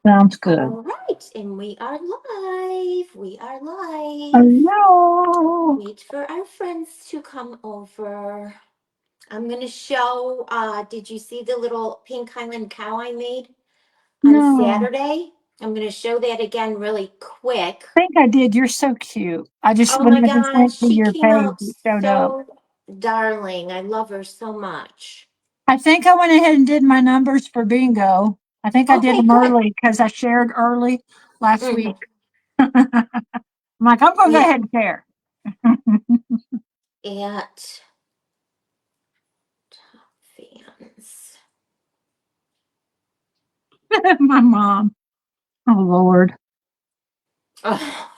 Sounds good. All right, and we are live. We are live. Hello. Wait for our friends to come over. I'm gonna show. Did you see the little pink Highland cow I made on No, Saturday? I'm gonna show that again really quick. I think I did. You're so cute. Oh When my I just gosh, went to she your came page, out it showed up. so darling. I love her so much. I think I went ahead and did my numbers for bingo. I think I did Okay, them good. early because I shared early last week. Hmm. I'm like, I'm going to go Yeah. ahead and share. At fans. My mom. Oh, Lord. Oh,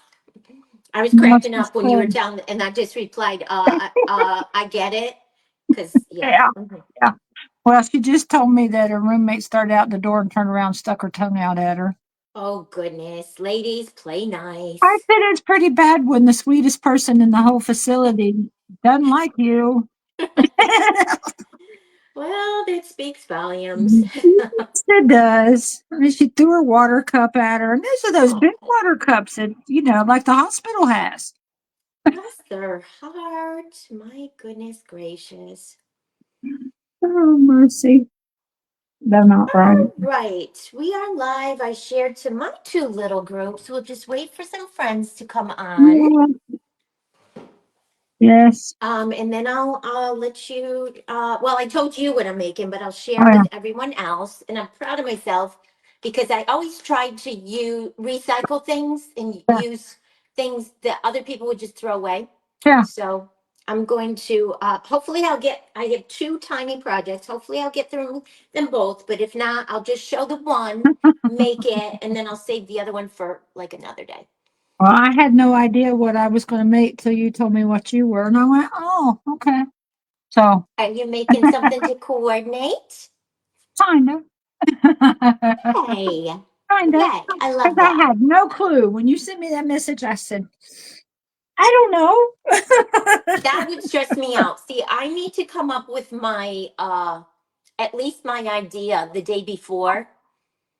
I was What cracking she up when you were said. telling, and I just replied, I get it. Cause yeah. Yeah, Mhm. yeah. Well, she just told me that her roommate started out the door and turned around and stuck her tongue out at her. Oh goodness. Ladies, play I nice. said it's pretty bad when the sweetest person in the whole facility doesn't like you. Well, that speaks volumes. Yes, it does. I mean, she threw her water cup at her, and those are those big Oh, water cups that like the hospital has. bless their heart. My goodness gracious. Oh mercy, they're not right. All right, we are live. I shared to my two little groups. We'll just wait for some friends to come on. Yeah, yes. And then I'll let you. Well, I told you what I'm making, but I'll Oh share yeah, with everyone else. And I'm proud of myself because I always tried to use recycle things and yeah, use things that other people would just throw away. yeah. So I'm going to. Hopefully, I'll get. I have two tiny projects. Hopefully, I'll get through them both. But if not, I'll just show the one, make it, and then I'll save the other one for like another day. Well, I had no idea what I was going to make till you told me what you were, and I went, "Oh, okay." So, Are you making something to coordinate? kinda, Hey, kinda, yay! I because love I that. had no clue when you sent me that message. I said, "I don't know." That would stress me out. See, I need to come up with my at least my idea the day before.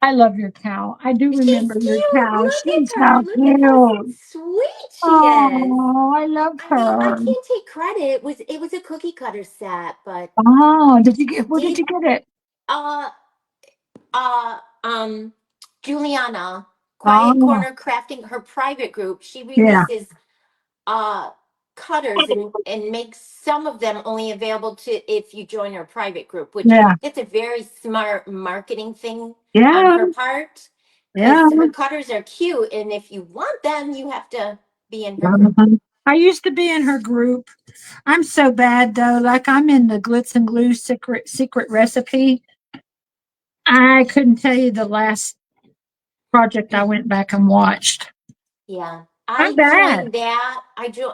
I love your cow. I do She's remember your cute. cow. Look She's at her. so Look at how cute. sweet she is. Oh, I love I mean, I her. can't take credit. It was a cookie cutter set, but Oh, I where did did you get it? uh uh um Juliana, Quiet Oh, Corner Crafting, her private group, she yeah, releases uh cutters and makes some of them only available to if you join her private group, which I yeah, think that's a very smart marketing thing on yeah, her part yeah. because her cutters are cute and if you want them you have to be in her group. Mhm. I used to be in her group. I'm so bad though. Like I'm in the glitz and glue secret recipe. I couldn't tell you the last project I went back and watched. Yeah, I'm I bad. joined that.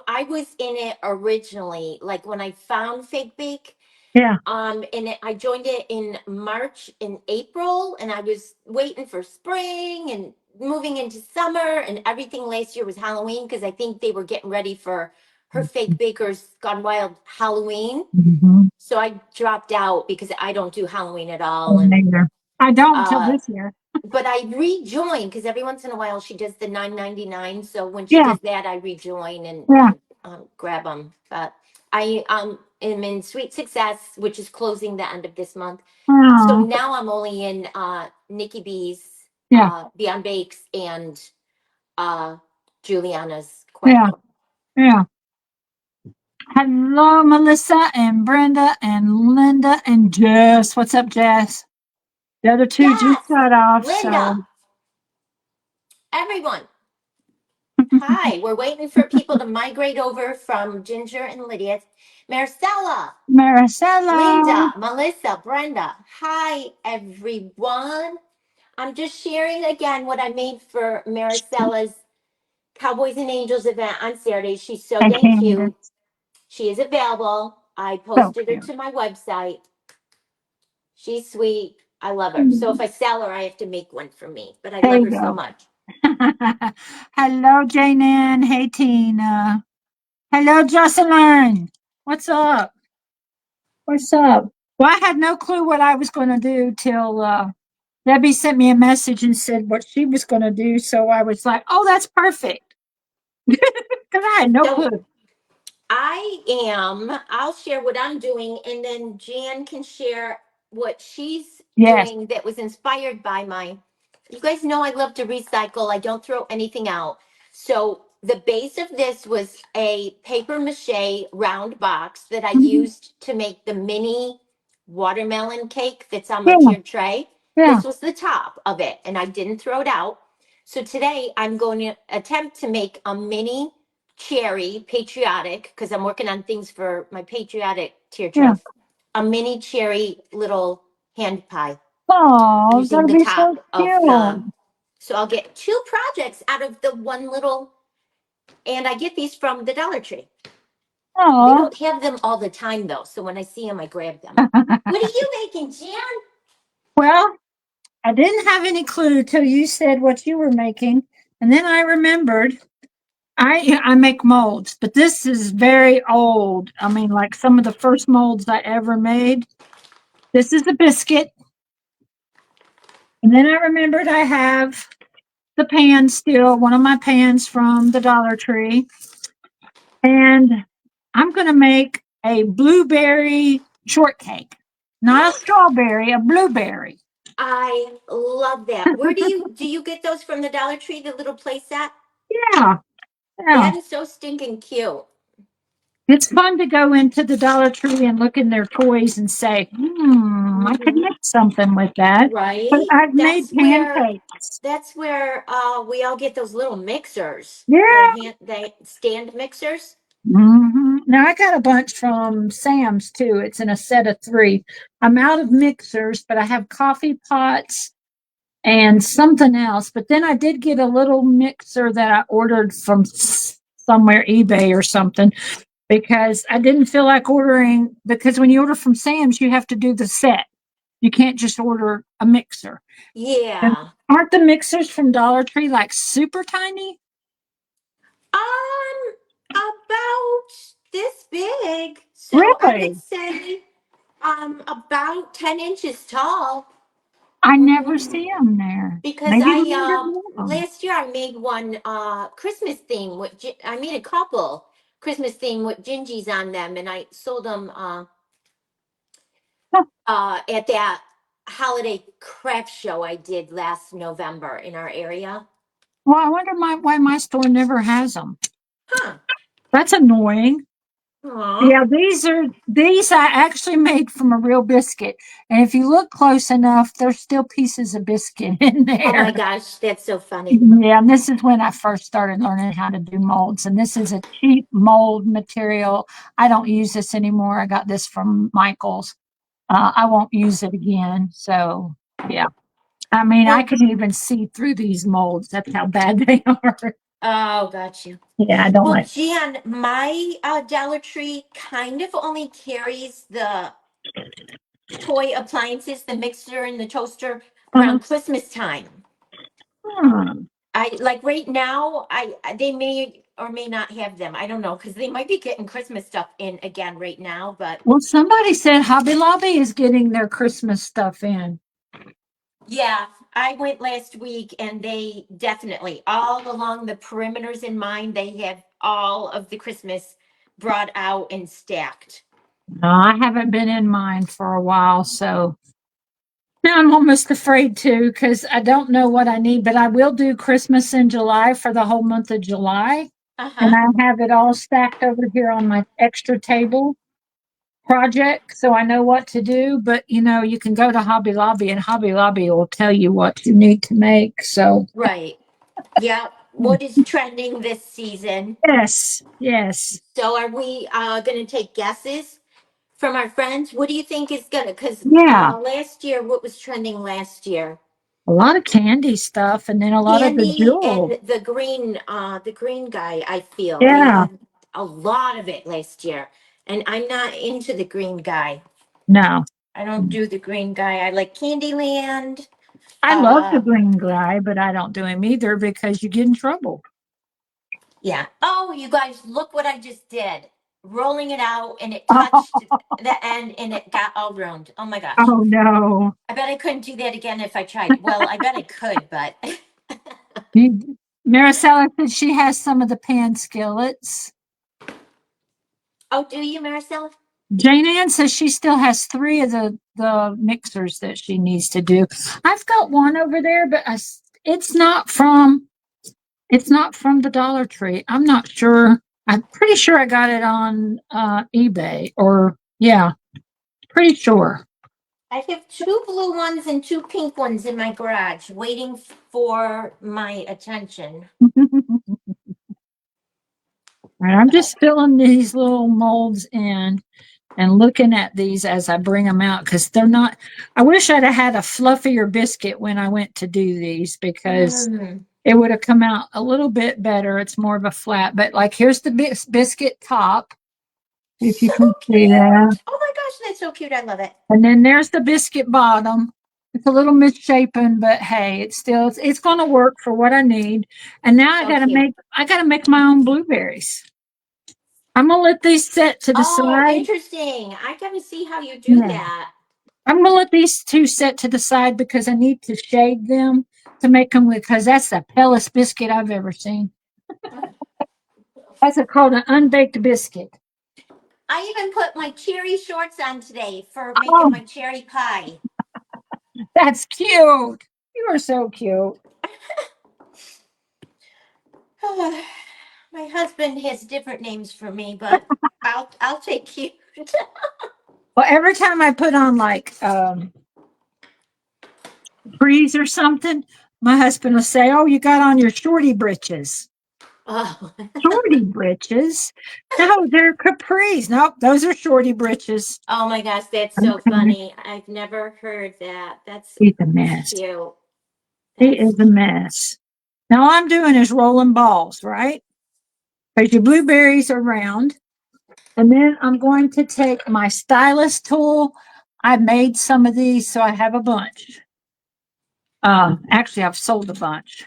I was in it originally, like when I found Fake Bake. Yeah. I joined it in March and April, and I was waiting for spring and moving into summer, and everything last year was Halloween because I think they were getting ready for her Fake Baker's Gone Wild Halloween. Mm-hmm. So I dropped out because I don't do Halloween at all, and Neither. I don't till uh, this year. but I rejoin because every once in a while she does the 9.99. So when she Yeah. does that, I rejoin and Yeah. grab them. But I am in Sweet Success, which is closing the end of this month. So Oh, now I'm only in Nikki B's, yeah. Beyond Bakes, and uh, Juliana's Quiet Yeah. Corner. Yeah. Hello, Melissa and Brenda and Linda and Jess. What's up, Jess? The other two just Yes, got off, so Linda, everyone. Hi, we're waiting for people to migrate over from Ginger and Lydia. Maricela, Maricela. Linda, Melissa, Brenda. Hi, everyone. I'm just sharing again what I made for Maricela's Cowboys and Angels event on Saturday. She's so Hey, dang Candace. cute. She is available. I So posted her cute. to my website. She's sweet. I love her. So if I sell her, I have to make one for me. But I There love you her so go. much. Hello, Jane. Hey, Tina. Hello, Jocelyn. What's up? What's up? Well, I had no clue what I was going to do till Debbie sent me a message and said what she was going to do. So I was like, oh, that's perfect. Because I had no So clue. I'll share what I'm doing, and then Jan can share what she's Yes. doing that was inspired by you guys know I love to recycle. I don't throw anything out. So the base of this was a paper mache round box that I Mhm. used to make the mini watermelon cake that's on my Yeah. tiered tray. Yeah. This was the top of it, and I didn't throw it out. So today I'm going to attempt to make a mini cherry patriotic, because I'm working on things for my patriotic tier Yeah. tray. A mini cherry little hand pie Oh, using that'll the be so top of the. cute. So I'll get two projects out of the one little, and I get these from the Dollar Tree. They Oh. don't have them all the time though, so when I see them, I grab them. What are you making, Jan? Well, I didn't have any clue till you said what you were making. And then I remembered I make molds, but this is very old. I mean, like some of the first molds I ever made. This is a biscuit. And then I remembered I have the pan still, one of my pans from the Dollar Tree. And I'm going to make a blueberry shortcake. Not a strawberry, a blueberry. I love that. Where do you get those from the Dollar Tree, the little play set? Yeah, yeah. That is so stinking cute. It's fun to go into the Dollar Tree and look in their toys and say, I could Hmm. make something with that. But Right? I've made pancakes. That's where we all get those little mixers, Yeah. the stand mixers. Now I got a bunch from Sam's too. It's in a set of three. I'm out of mixers, but I have coffee pots and something else. But then I did get a little mixer that I ordered from somewhere, eBay or something, because I didn't feel like ordering. Because when you order from Sam's, you have to do the set. You can't just order a mixer. And Yeah. aren't the mixers from Dollar Tree like super tiny? About this big. So I would Really? say about 10 inches tall. I never Hmm. see them there. Because Maybe we never have them. last year I made one Christmas theme with I made a couple Christmas theme with gingies on them, and I sold them Huh. at that holiday craft show I did last November in our area. Well, I wonder why my store never has them. Huh. That's annoying. Aw. Yeah, these I actually made from a real biscuit. And if you look close enough, there's still pieces of biscuit in Oh my there. gosh, that's so funny. Yeah, and this is when I first started learning how to do molds. And this is a cheap mold material. I don't use this anymore. I got this from Michael's. I won't use it again. So, yeah. I mean, I Well, can even see through these molds. That's how bad they are. oh, got you. Yeah, I don't Well, like. Jan, my Dollar Tree kind of only carries the toy appliances, the mixer and the toaster Uh, around Christmas time. hmm. I like right now, they may or may not have them. I don't know because they might be getting Christmas stuff in again right now, but Well, somebody said Hobby Lobby is getting their Christmas stuff in. yeah, I went last week and they definitely all along the perimeters in mine, they have all of the Christmas brought out and stacked. No, I haven't been in mine for a while, so now I'm almost afraid to because I don't know what I need, but I will do Christmas in July for the whole month of July. And Uh-huh. I have it all stacked over here on my extra table project, so I know what to do. But you can go to Hobby Lobby, and Hobby Lobby will tell you what you need to make. So, Right. Yeah. What is trending this season? yes, yes, So are we going to take guesses from our friends? What do you think is going to, because yeah, last year, what was trending last year? a lot of candy stuff, and then a lot of the Candy jewels. and the green guy, I feel. They Yeah, had a lot of it last year. And I'm not into the green guy. no, I don't do the green guy. I like Candyland. I love the Uh green guy, but I don't do him either because you get in trouble. yeah. Oh, you guys, look what I just did. rolling it out and it touched the end and it got all ruined. Oh my gosh. Oh no. I bet I couldn't do that again if I tried. Well, I bet I could, but Maricela said she has some of the pan skillets. oh, do you, Maricela? Jane Ann says she still has 3 of the mixers that she needs to do. I've got one over there, but it's not from the Dollar Tree. I'm not sure. I'm pretty sure I got it on eBay or yeah, pretty sure. I have 2 blue ones and 2 pink ones in my garage waiting for my attention. Right, I'm just filling these little molds in and looking at these as I bring them out because they're not. I wish I'd have had a fluffier biscuit when I went to do these because it would have come out a little bit better. It's more of a flat, but like here's the biscuit top. If you So can see that. cute. Oh my gosh, that's so cute. I love it. And then there's the biscuit bottom. It's a little misshapen, but hey, it's going to work for what I need. And now So cute. I got to make my own blueberries. I'm going to let these set to the Oh, side. interesting. I gotta see how you do Yeah. that. I'm going to let these 2 set to the side because I need to shade them to make them because that's the palest biscuit I've ever seen. That's called an unbaked biscuit. I even put my cherry shorts on today for making Oh, my cherry pie. that's cute. You are so cute. My husband has different names for me, but I'll take cute. Well, every time I put on like breeze or something, my husband will say, "Oh, you got on your shorty britches." Oh. Shorty britches? No, they're capris. Nope, those are shorty britches. Oh my gosh, that's so funny. I've never heard that. That's He's a mess. cute. He is a mess. Now all I'm doing is rolling balls, right? Because your blueberries are round. And then I'm going to take my stylus tool. I made some of these, so I have a bunch. Actually, I've sold a bunch.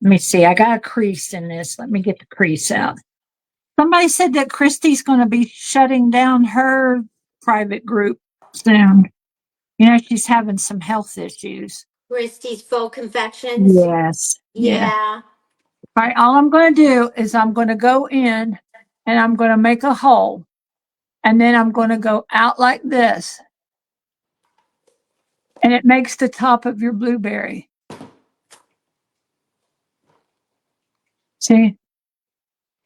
Let me see. I got a crease in this. Let me get the crease out. Somebody said that Christy's going to be shutting down her private group soon. You know, she's having some health issues. Christie's Faux Confections. Yes. Yeah. All right. All I'm going to do is I'm going to go in and I'm going to make a hole. And then I'm going to go out like this. And it makes the top of your blueberry. See?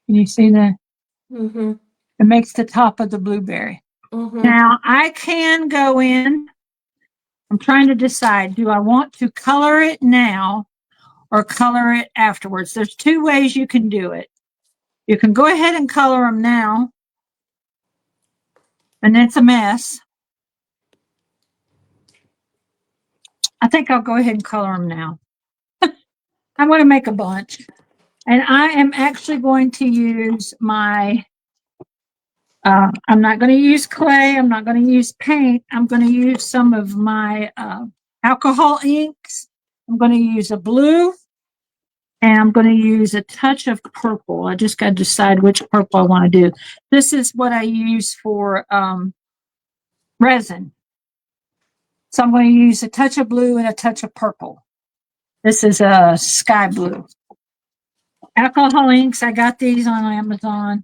Can you see that? Mm-hmm. It makes the top of the blueberry. Mm-hmm. Now I can go in. I'm trying to decide, do I want to color it now or color it afterwards? There's 2 ways you can do it. You can go ahead and color them now, and it's a mess. I think I'll go ahead and color them now. I'm going to make a bunch, and I am actually going to use my I'm not going to use clay. I'm not going to use paint. I'm going to use some of my alcohol inks. I'm going to use a blue and I'm going to use a touch of purple. I just got to decide which purple I want to do. This is what I use for resin. So I'm going to use a touch of blue and a touch of purple. This is a sky blue. Alcohol inks, I got these on Amazon.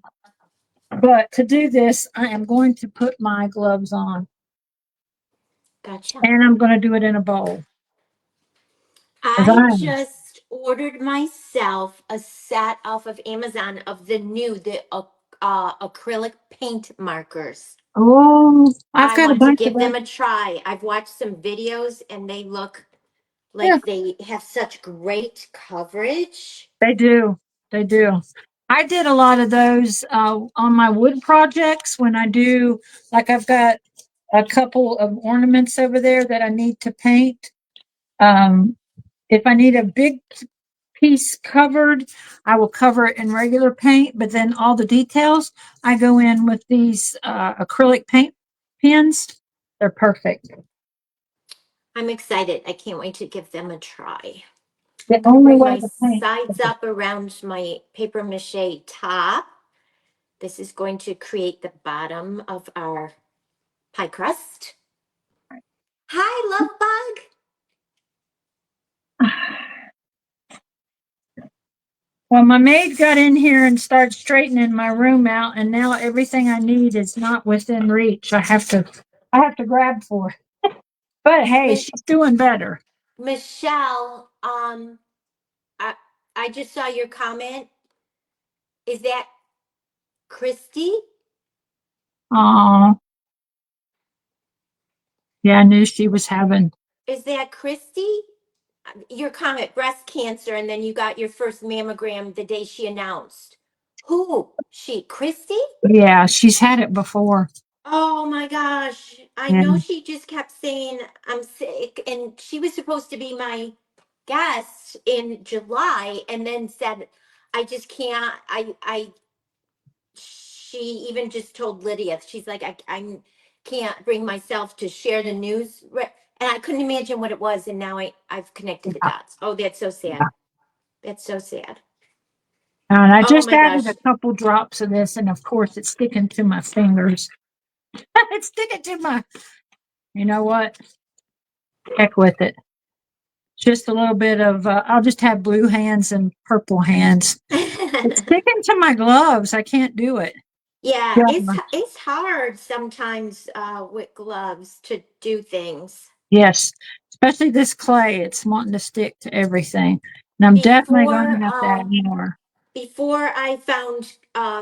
But to do this, I am going to put my gloves on. Gotcha. And I'm going to do it in a bowl. I just ordered myself a set off of Amazon of the acrylic paint markers. Oh, I've got a want to bunch of give them them. a try. I've watched some videos and they look like they have such great coverage. They do. They do. I did a lot of those on my wood projects when I do, like I've got a couple of ornaments over there that I need to paint. If I need a big piece covered, I will cover it in regular paint, but then all the details, I go in with these acrylic paint pens. They're perfect. I'm excited. I can't wait to give them a try. The I'm going to only bring way my to paint. sides up around my paper mache top. This is going to create the bottom of our pie crust. Hi, love bug. Well, my maid got in here and started straightening my room out, and now everything I need is not within reach. I have to grab for it. But hey, Mi- she's doing better. Michelle, I just saw your comment. Is that Christy? Oh, yeah, I knew she was having. Is that Christy? Your comment, breast cancer, and then you got your first mammogram the day she announced. Who? She, Christy? Yeah, she's had it before. Oh my gosh. I Yeah, know she just kept saying I'm sick, and she was supposed to be my guest in July and then said, I just can't. She even just told Lydia, she's like, I can't bring myself to share the news. And I couldn't imagine what it was. And now I've connected the yeah, dots. Oh, that's so sad. yeah. That's so sad. And I Oh just my added gosh. a couple drops of this, and of course, it's sticking to my fingers. It's sticking to my. You know what? Heck with it. Just a little bit of. I'll just have blue hands and purple hands. It's sticking to my gloves. I can't do it. Yeah, Yeah. it's hard sometimes with gloves to do things. Yes, especially this clay. It's wanting to stick to everything. And I'm definitely going Before to have to add more. before I found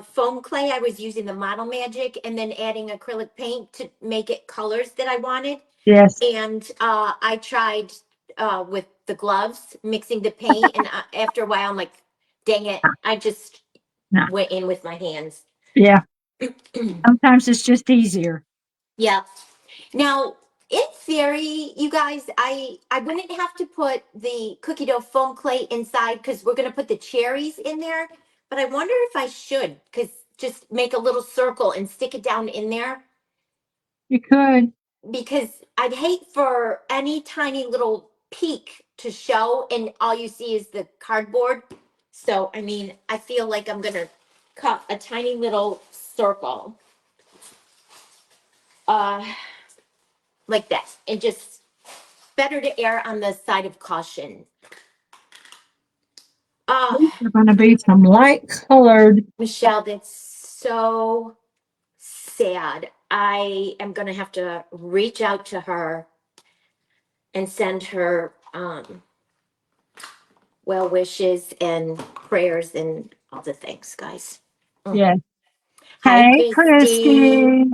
foam clay, I was using the Model Magic and then adding acrylic paint to make it colors that I wanted. Yes. And I tried with the gloves mixing the paint, and after a while, I'm like, dang it, I just No. went in with my hands. Yeah. Sometimes it's just easier. Yeah. Now, in theory, you guys, I wouldn't have to put the cookie dough foam clay inside because we're gonna put the cherries in there. But I wonder if I should, because just make a little circle and stick it down in there, You could. because I'd hate for any tiny little peak to show and all you see is the cardboard. So, I mean, I feel like I'm gonna cut a tiny little circle, uh, like that, and just better to err on the side of caution. Uh, These are going to be some light colored. Michelle, that's so sad. I am gonna have to reach out to her and send her well wishes and prayers and all the things, guys. Mm. Yeah. Hi, Hey, Christy. Christy.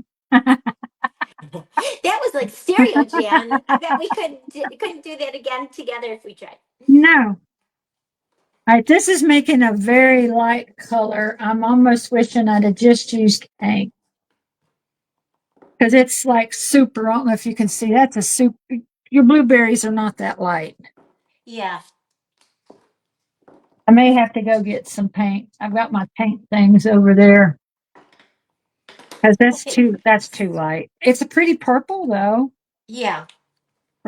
That was like stereo, Jan. I bet we couldn't do that again together if we tried. No. All right, this is making a very light color. I'm almost wishing I'd have just used paint because it's like super. I don't know if you can see. That's a super. Your blueberries are not that light. Yeah. I may have to go get some paint. I've got my paint things over there because Okay. that's too light. It's a pretty purple though. Yeah.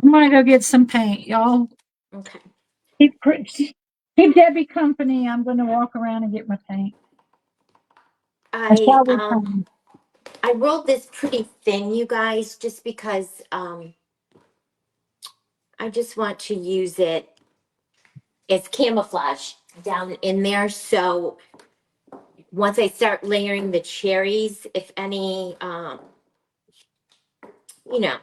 I'm gonna go get some paint, y'all. Okay. Keep keep Debbie company. I'm gonna walk around and get my paint. I I shall um return. I rolled this pretty thin, you guys, just because I just want to use it as camouflage down in there. So once I start layering the cherries, if any you know,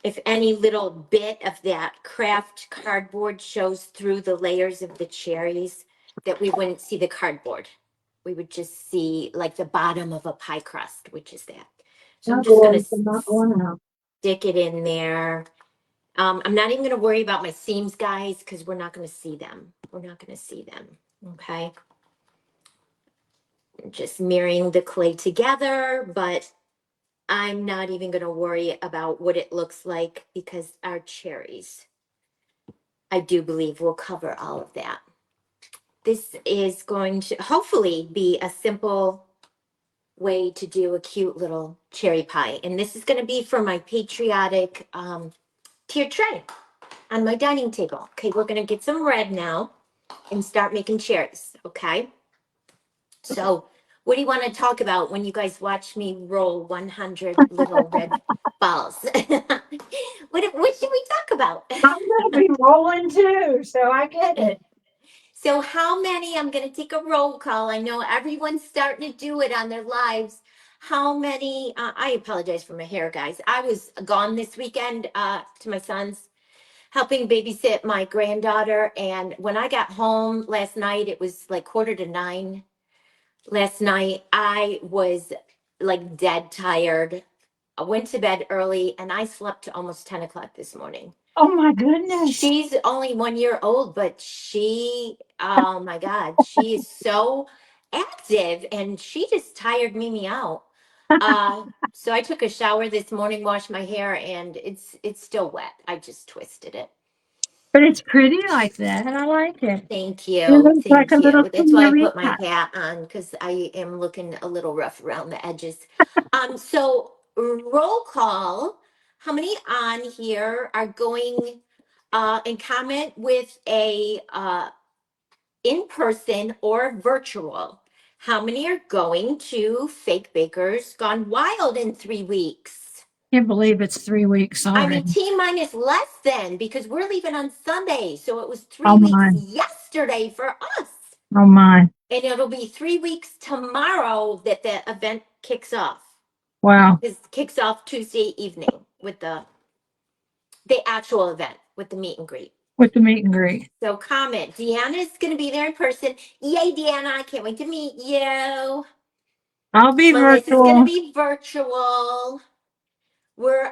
if any little bit of that craft cardboard shows through the layers of the cherries, that we wouldn't see the cardboard. We would just see like the bottom of a pie crust, which is that. So I'm Not just gonna going. I'm not going out. stick it in there. I'm not even gonna worry about my seams, guys, because we're not gonna see them. We're not gonna see them. Okay. Just mirroring the clay together, but I'm not even gonna worry about what it looks like because our cherries, I do believe, will cover all of that. This is going to hopefully be a simple way to do a cute little cherry pie. And this is going to be for my patriotic tiered tray on my dining table. Okay, we're going to get some red now and start making cherries. Okay. So What do you want to talk about when you guys watch me roll 100 little red balls? What should we talk about? I'm going to be rolling too, so I get it. So, how many? I'm going to take a roll call. I know everyone's starting to do it on their lives. How many? I apologize for my hair, guys. I was gone this weekend to my son's, helping babysit my granddaughter. And when I got home last night, it was like 8:45 last night. I was like dead tired. I went to bed early and I slept to almost 10 o'clock this morning. Oh my goodness. She's only 1 year old, but oh my God, she is so active and she just tired me out. So I took a shower this morning, washed my hair, and it's still wet. I just twisted it. But it's pretty like that. I like it. Thank It you. looks like a Thank little you. That's why I put my senorita. hat on because I am looking a little rough around the edges. So roll call. How many on here are going and comment with a in person or virtual? How many are going to Fake Bakers Gone Wild in 3 weeks? Can't believe it's 3 weeks I mean, already. T minus less than because we're leaving on Sunday. So it was three Oh weeks my. yesterday for us. Oh my. And it'll be 3 weeks tomorrow that the event kicks off. Wow. This kicks off Tuesday evening with the actual event with the meet and greet. With the meet and greet. So comment. Deanna's going to be there in person. Yay, Deanna. I can't wait to meet you. I'll be Melissa's going to virtual. be virtual.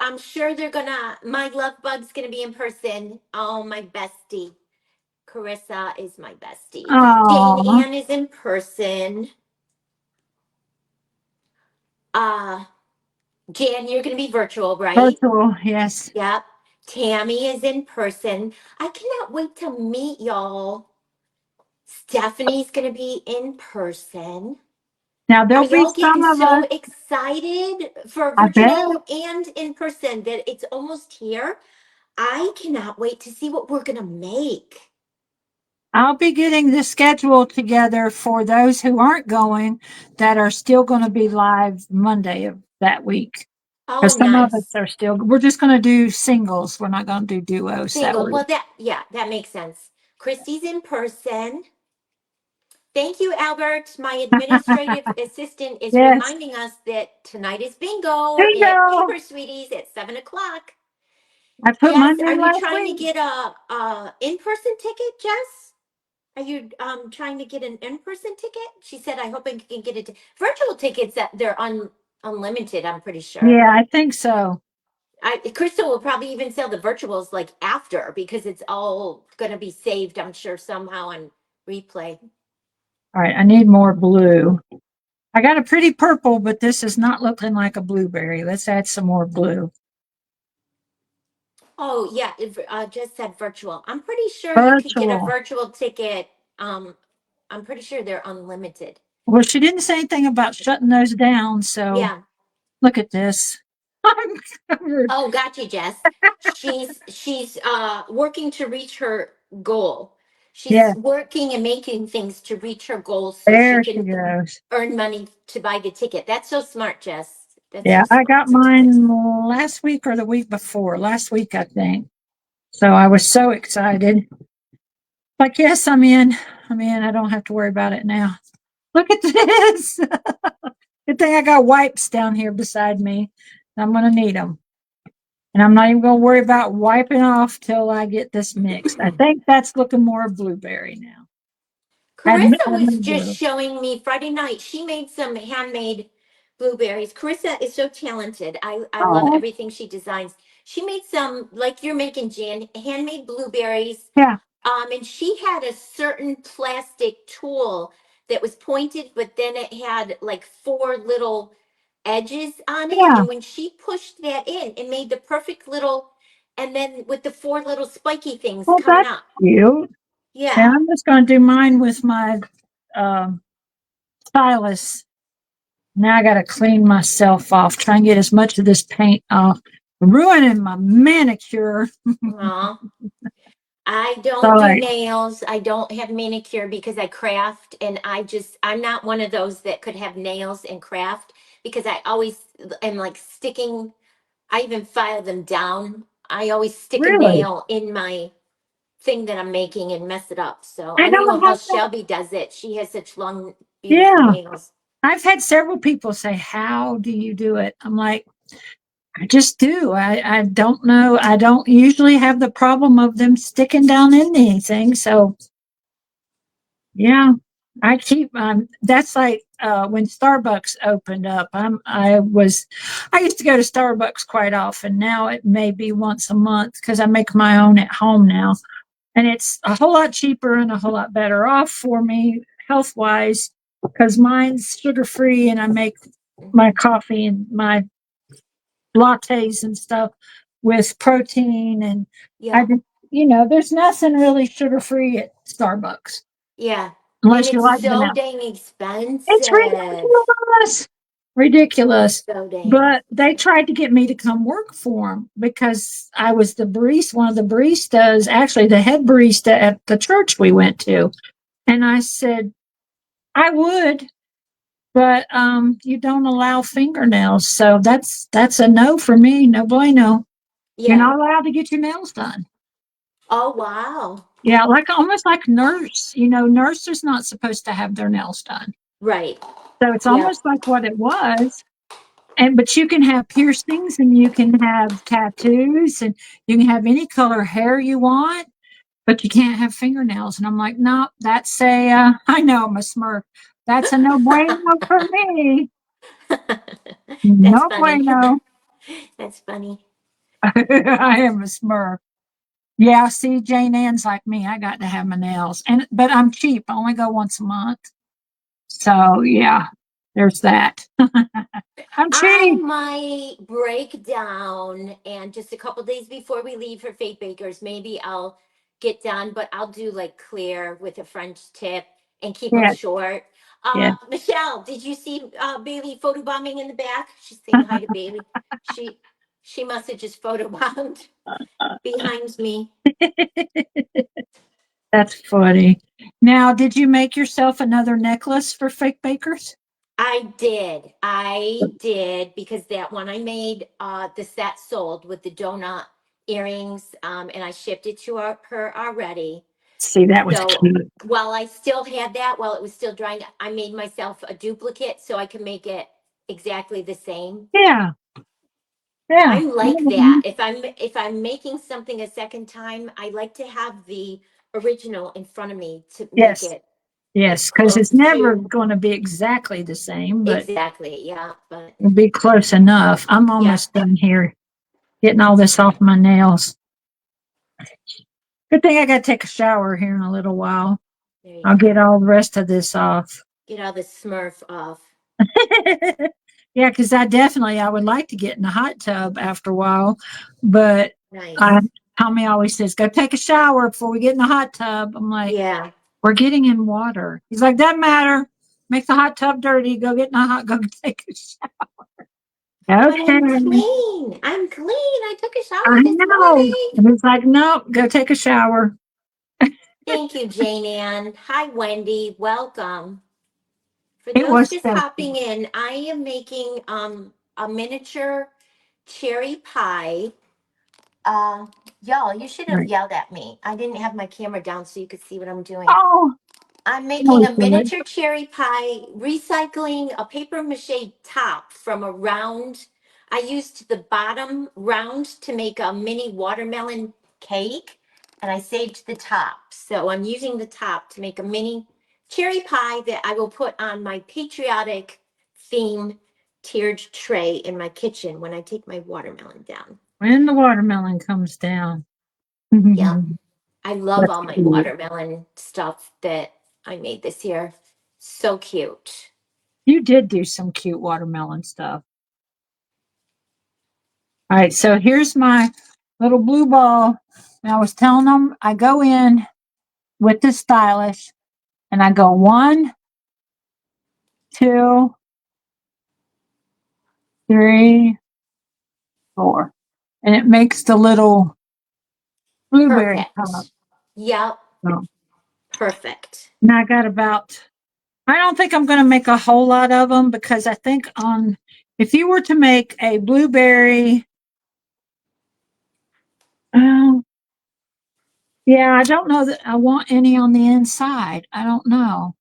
I'm sure my love bug's going to be in person. Oh, my bestie. Carissa is my bestie. Jane Oh, Ann is in person. Jan, you're going to be virtual, right? virtual. Yes. Yep. Tammy is in person. I cannot wait to meet y'all. Stephanie's going to be in person. Now Are there'll be y'all getting some of so us. excited for I bet. virtual and in person that it's almost here? I cannot wait to see what we're going to make. I'll be getting the schedule together for those who aren't going that are still going to be live Monday of that week. Oh, Because some of us nice. are still, we're just going to do singles. We're not going to do duos that Single. week. Well, that makes sense. Christy's in person. Thank you, Albert. My administrative assistant is Yes. reminding us that tonight is bingo at Bingo. Paper Sweeties at 7 o'clock. I put Jess, mine are in you last trying to week. get a in-person ticket, Jess? Are you trying to get an in-person ticket? She said, I hope I can get it. Virtual tickets that they're unlimited, I'm pretty sure. Yeah, I think so. Crystal will probably even sell the virtuals like after because it's all going to be saved, I'm sure, somehow on replay. All right, I need more blue. I got a pretty purple, but this is not looking like a blueberry. Let's add some more blue. Oh, yeah, just said virtual. I'm pretty sure you could get a Virtual. virtual ticket. I'm pretty sure they're unlimited. Well, she didn't say anything about shutting those down, so Yeah. look at this. I'm covered. Oh, gotcha, Jess. She's working to reach her goal. Yeah, She's working and making things to reach her goal so she there she can goes. earn money to buy the ticket. That's so smart, Jess. That's Yeah, so I smart. got mine last week or the week before. Last week, I think. So I was so excited. Like, yes, I'm in. I'm in. I don't have to worry about it now. Look at this. Good thing I got wipes down here beside me. I'm going to need them. And I'm not even going to worry about wiping off till I get this mixed. I think that's looking more blueberry now. Carissa Add was more just blue. showing me Friday night. She made some handmade blueberries. Carissa is so talented. I love Oh, everything she designs. She made some, like you're making, Jan, handmade blueberries. yeah, And she had a certain plastic tool that was pointed, but then it had like four little edges on it. yeah. And when she pushed that in, it made the perfect little, and then with the four little spiky things Well, coming that's up. cute. Yeah, Yeah. I'm just going to do mine with my um, stylus. Now I got to clean myself off, try and get as much of this paint off. Ruining my manicure. Aw. I So don't do like, nails. I don't have manicure because I craft, and I'm not one of those that could have nails and craft because I always am like sticking. I even file them down. I always stick a really, nail in my thing that I'm making and mess it up. So I I don't know don't how have that. Shelby does it. She has such long, beautiful Yeah. nails. I've had several people say, how do you do it? I'm like, I just do. I don't know. I don't usually have the problem of them sticking down in anything. So yeah, I keep that's like when Starbucks opened up. I used to go to Starbucks quite often. Now it may be once a month because I make my own at home now. And it's a whole lot cheaper and a whole lot better off for me health wise because mine's sugar free and I make my Mhm. coffee and my lattes and stuff with protein and I Yeah. just there's nothing really sugar free at Starbucks Yeah. And unless you it's like so vanilla. dang It's expensive. ridiculous. Ridiculous. So dang But they expensive. tried to get me to come work for them because I was the barista, one of the baristas, actually the head barista at the church we went to. And I said, I would, but you don't allow fingernails. So that's a no for me. No bueno. You're Yeah. not allowed to get your nails done. Oh, wow. Yeah, like almost like nurse. Nurse is not supposed to have their nails done. Right. So it's Yeah. almost like what it was. And but you can have piercings and you can have tattoos and you can have any color hair you want, but you can't have fingernails. And I'm like, no, that's a I know I'm a smurf. That's a no bueno for me. That's No funny. bueno. That's funny. I am a smurf. Yeah, see, Jane Ann's like me. I got to have my nails. But I'm cheap. I only go once a month. So yeah, there's that. I'm I cheap. might break down and just a couple days before we leave for Fate Bakers, maybe I'll get done, but I'll do like clear with a French tip and keep them Yeah, short. yeah. Michelle, did you see Bailey photobombing in the back? She's saying hi to Bailey. She she must have just photobombed behind me. That's funny. Now, did you make yourself another necklace for fake bakers? I did. I did because that one I made, the set sold with the donut earrings, and I shipped it to her already. See, that was So cute. while I still had that, while it was still drying, I made myself a duplicate so I can make it exactly the same. Yeah, yeah. I'm like that. If I'm making something a second time, I like to have the original in front of me to make Yes, it as yes, because it's close never to going to be exactly the same, but exactly. Yeah, but it'll be close enough. I'm yeah, almost done here, getting all this off my nails. Good thing I got to take a shower here in a little while. there you I'll get go. all the rest of this off. Get all the Smurf off. Yeah, because I would like to get in the hot tub after a while, but I, Nice. Tommy always says, "Go take a shower before we get in the hot tub." I'm like, Yeah. "We're getting in water." He's like, "Doesn't matter. Make the hot tub dirty. Go get in the hot. Go take a shower." But Okay, I'm clean. I'm clean. I took a shower I this know. morning. And he's like, "No, go take a shower." Thank you, Jane Ann. Hi, Wendy. Welcome. For It those was just so hopping in, I am making a miniature cherry pie. Uh, y'all, you should have great. yelled at me. I didn't have my camera down so you could see what I'm doing. Oh, I'm no, making we a good. miniature cherry pie, recycling a paper mache top from a round. I used the bottom round to make a mini watermelon cake, and I saved the top. So I'm using the top to make a mini cherry pie that I will put on my patriotic theme tiered tray in my kitchen when I take my watermelon down. When the watermelon comes down. Yeah. I love That's all my cute. watermelon stuff that I made this year. So cute. You did do some cute watermelon stuff. All right, so here's my little blue ball. And I was telling them I go in with the stylish and I go 1, 2, 3, 4. And it makes the little blueberry top. Perfect. Yep. So, Perfect. and I got I don't think I'm going to make a whole lot of them because I think if you were to make a blueberry, oh, yeah, I don't know that I want any on the inside. I don't know.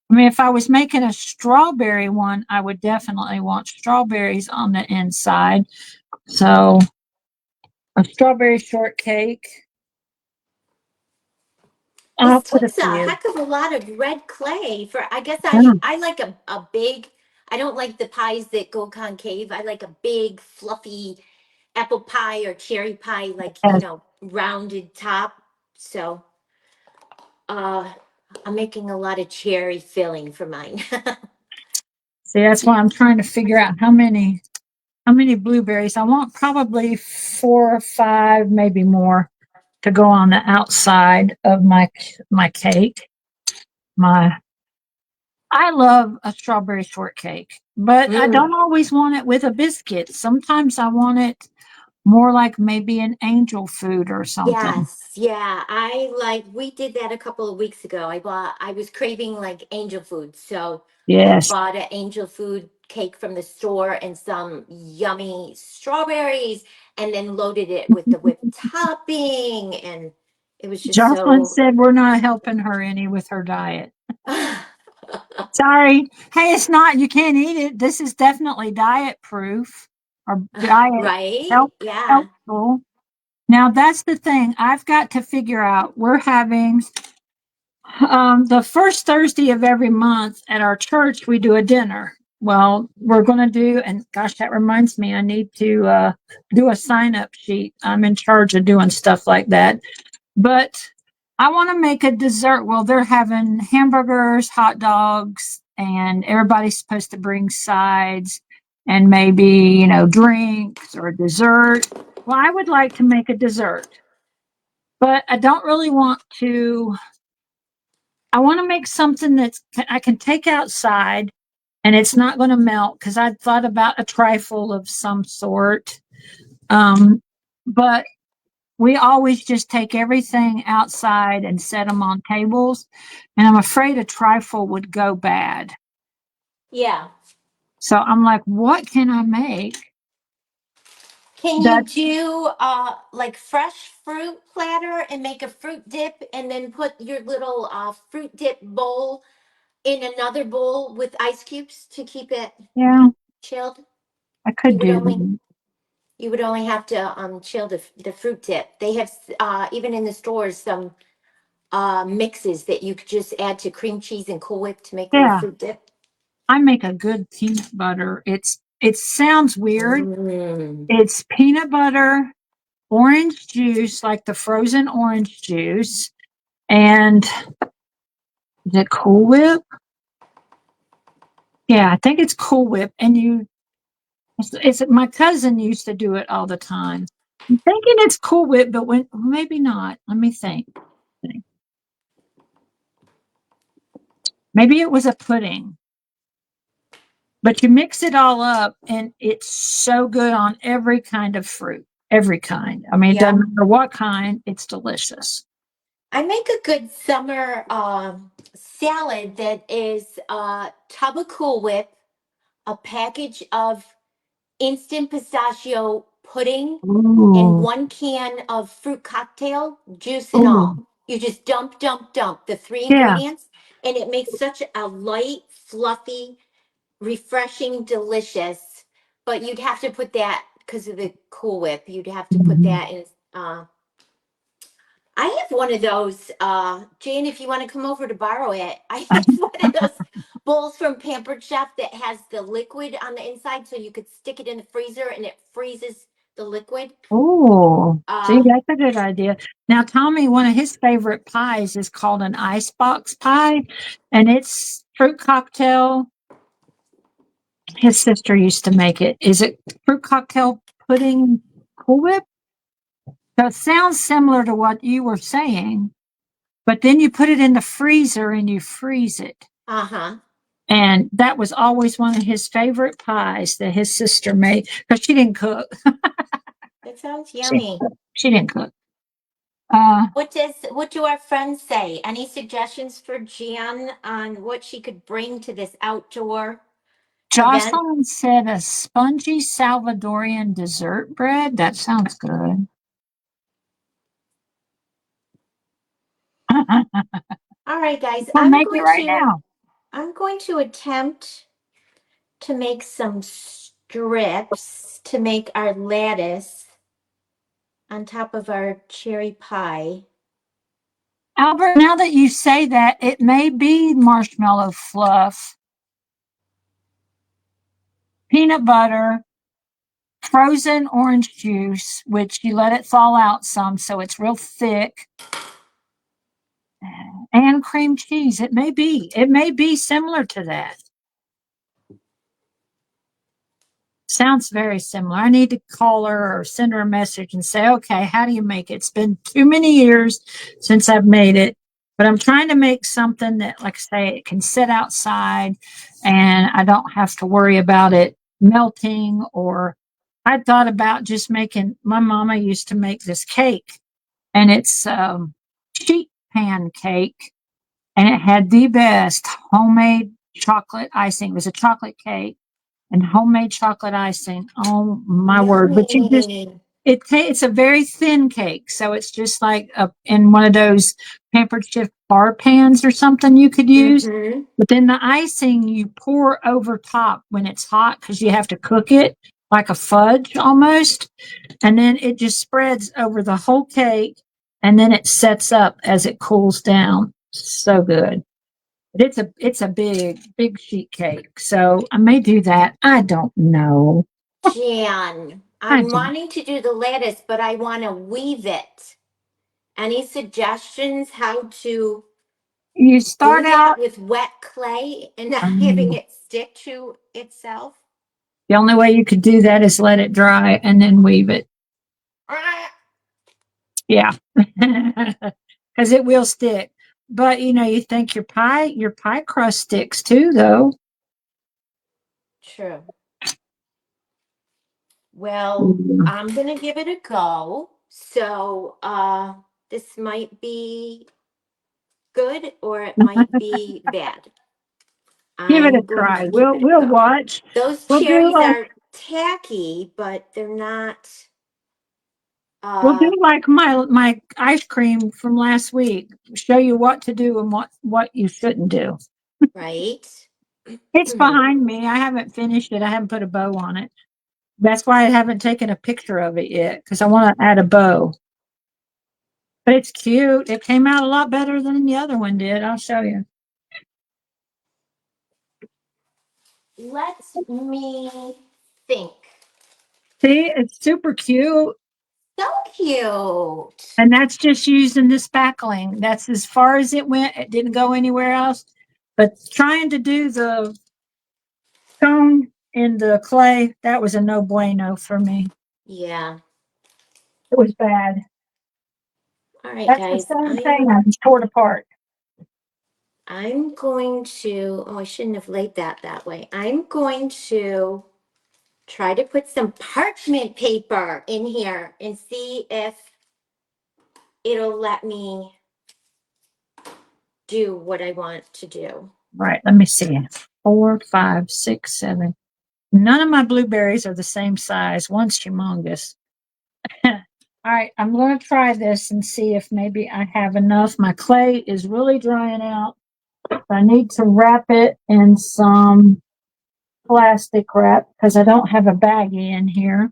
I mean, if I was making a strawberry one, I would definitely want strawberries on the inside. So a strawberry shortcake. I'll This put a takes a few. heck of a lot of red clay for, I guess Yeah, I like a big, I don't like the pies that go concave. I like a big, fluffy apple pie or cherry pie, like, yes. rounded top. So, uh, I'm making a lot of cherry filling for mine. See, that's why I'm trying to figure out how many blueberries. I want probably 4 or 5, maybe more, to go on the outside of my cake. My I love a strawberry shortcake, but I Mm. don't always want it with a biscuit. Sometimes I want it more like maybe an angel food or something. Yes, yeah. We did that a couple of weeks ago. I was craving like angel food. So I Yes. bought an angel food cake from the store and some yummy strawberries and then loaded it with the whipped topping. And it was just Jocelyn so, said we're not helping her any with her diet. Sorry. Hey, it's not, you can't eat it. This is definitely diet proof or diet right? help Yeah. helpful. Now that's the thing I've got to figure out. We're having the first Thursday of every month at our church, we do a dinner. Well, we're going to do, and gosh, that reminds me, I need to do a sign up sheet. I'm in charge of doing stuff like that. But I want to make a dessert. Well, they're having hamburgers, hot dogs, and everybody's supposed to bring sides and maybe, drinks or dessert. Well, I would like to make a dessert, but I don't really want to. I want to make something that I can take outside and it's not going to melt because I thought about a trifle of some sort. Um, but we always just take everything outside and set them on tables. And I'm afraid a trifle would go bad. Yeah. So I'm like, what can I make Can you that, do like fresh fruit platter and make a fruit dip and then put your little fruit dip bowl in another bowl with ice cubes to keep it yeah, chilled? I You could would do only that. you would only have to chill the fruit dip. They have even in the stores some mixes that you could just add to cream cheese and Cool Whip to make a little Yeah, fruit dip. I make a good peanut butter. It sounds weird. Mm. It's peanut butter, orange juice, like the frozen orange juice, and the Cool Whip. Yeah, I think it's Cool Whip. And it's my cousin used to do it all the time. I'm thinking it's Cool Whip, but maybe not. Let me think. Maybe it was a pudding. But you mix it all up, and it's so good on every kind of fruit. Every kind. I mean, it doesn't Yep. matter what kind. It's delicious. I make a good summer salad that is a tub of Cool Whip, a package of instant pistachio pudding, and Ooh, 1 can of fruit cocktail, juice and ooh, all. You just dump, dump, dump the three yeah. ingredients, and it makes such a light, fluffy, refreshing, delicious. But you'd have to put that because of the Cool Whip. You'd have to put Mhm. that in. I have one of those, Jane, if you want to come over to borrow it. I have one of those bowls from Pampered Chef that has the liquid on the inside so you could stick it in the freezer and it freezes the liquid. Oh, see, Uh, that's a good idea. Now, Tommy, one of his favorite pies is called an icebox pie, and it's fruit cocktail. His sister used to make it. Is it fruit cocktail pudding Cool Whip? So it sounds similar to what you were saying, but then you put it in the freezer and you freeze it. uh-huh. And that was always one of his favorite pies that his sister made because she didn't cook. That sounds She, yummy. she didn't cook. What do our friends say? Any suggestions for Jan on what she could bring to this outdoor event? Jocelyn said a spongy Salvadorian dessert bread. That sounds good. All right, guys, We'll make it right now. I'm going to attempt to make some strips to make our lattice on top of our cherry pie. Albert, now that you say that, it may be marshmallow fluff, peanut butter, frozen orange juice, which you let it thaw out some so it's real thick, and cream cheese. It may be. It may be similar to that. Sounds very similar. I need to call her or send her a message and say, okay, how do you make it? It's been too many years since I've made it, but I'm trying to make something that, like I say, it can sit outside and I don't have to worry about it melting. Or I thought about just making, my mama used to make this cake, and it's sheet pan cake, and it had the best homemade chocolate icing. It was a chocolate cake and homemade chocolate icing. Oh my word! But you just Yummy. it's a very thin cake, so it's just like in one of those pampered chef bar pans or something you could use. Mm-hmm. But then the icing you pour over top when it's hot because you have to cook it like a fudge almost, and then it just spreads over the whole cake, and then it sets up as it cools down. So good. But it's a big sheet cake. So I may do that. I don't know. Jan, I I'm don't. wanting to do the lattice, but I want to weave it. Any suggestions how to You do start that out. with wet clay and not having um, it stick to itself? the only way you could do that is let it dry and then weave it. Ah, Yeah, because it will stick. But you think your pie crust sticks too, though. true. Well, Mm. I'm gonna give it a go. So, this might be good or it might be bad. Give it a I'm going try. to give it a We'll go. watch. Those We'll do cherries like are tacky, but they're not we'll do uh like my ice cream from last week. Show you what to do and what you shouldn't do. right. It's behind me. I haven't finished it. I haven't put a bow on it. That's why I haven't taken a picture of it yet, because I want to add a bow. But it's cute. It came out a lot better than the other one did. I'll show you. Let me think. See, it's super cute. So cute. And that's just using the spackling. That's as far as it went. It didn't go anywhere else. But trying to do the stone in the clay, that was a no bueno for me. Yeah. It was bad. All right, That's the guys. same thing. I'm torn apart. I'm going to, oh, I shouldn't have laid that way. I'm going to try to put some parchment paper in here and see if it'll let me do what I want to do. Right. Let me see. 4, 5, 6, 7. None of my blueberries are the same size. One's humongous. All right. I'm going to try this and see if maybe I have enough. My clay is really drying out. I need to wrap it in some plastic wrap because I don't have a baggie in here.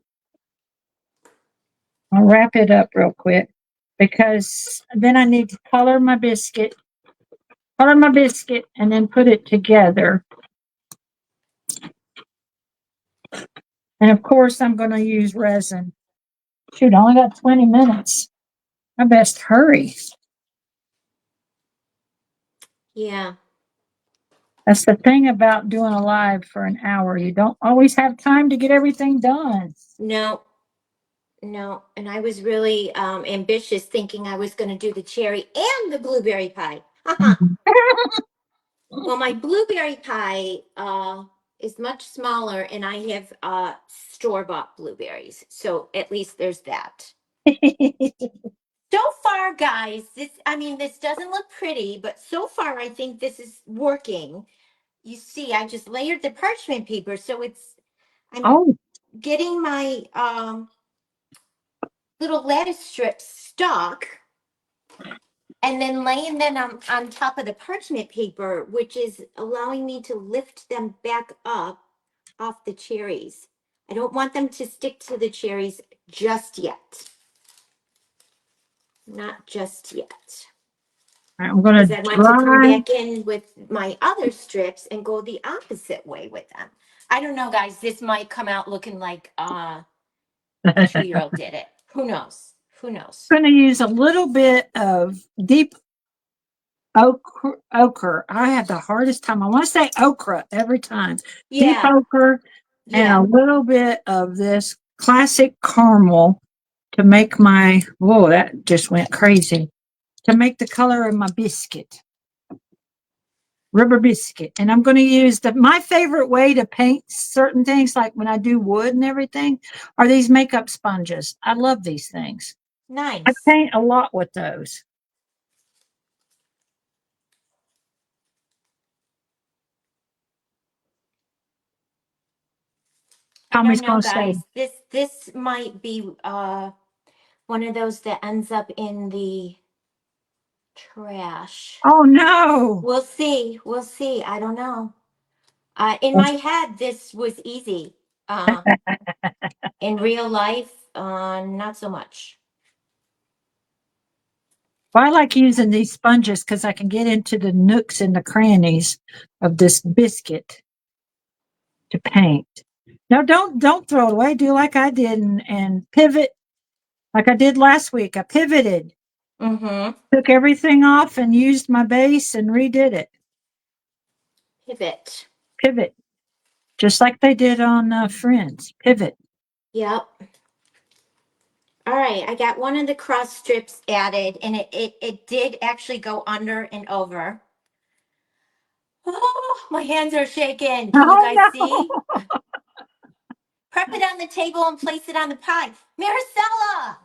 I'll wrap it up real quick because then I need to color my biscuit, and then put it together. And of course, I'm going to use resin. Shoot, I only got 20 minutes. I best hurry. Yeah. That's the thing about doing a live for an hour. You don't always have time to get everything done. No, no. And I was really ambitious thinking I was going to do the cherry and the blueberry pie. Haha. Well, my blueberry pie is much smaller and I have store-bought blueberries. So at least there's that. So far, guys, this doesn't look pretty, but so far I think this is working. You see, I just layered the parchment paper, so I'm Oh, getting my little lattice strips stuck and then laying them on top of the parchment paper, which is allowing me to lift them back up off the cherries. I don't want them to stick to the cherries just yet. Not just yet. I'm going Because to I want to come dry. back in with my other strips and go the opposite way with them. I don't know, guys. This might come out looking like a I'm 2-year-old did it. Who knows? Who knows? going to use a little bit of deep ochre. I have the hardest time. I want to say okra every time. Deep Yeah, ochre and a yeah. little bit of this classic caramel to make my, whoa, that just went crazy. To make the color of my biscuit, rubber biscuit. And I'm going to use my favorite way to paint certain things, like when I do wood and everything, are these makeup sponges. I love these things. I Nice. paint a lot with those. I don't Tommy's know, going to say, guys. This might be one of those that ends up in the trash. oh no. We'll see. We'll see. I don't know. In my head, this was easy. In real life, not so much. Well, I like using these sponges because I can get into the nooks and the crannies of this biscuit to paint. No, don't throw it away. Do like I did and pivot like I did last week. I pivoted, Mm-hmm. took everything off and used my base and redid it. Pivot. Pivot, just like they did on Friends. Pivot. Yep. All right. I got one of the cross strips added, and it did actually go under and over. Oh, my hands are shaking. Can you Oh guys see? no! Prep it on the table and place it on the pie. Maricela,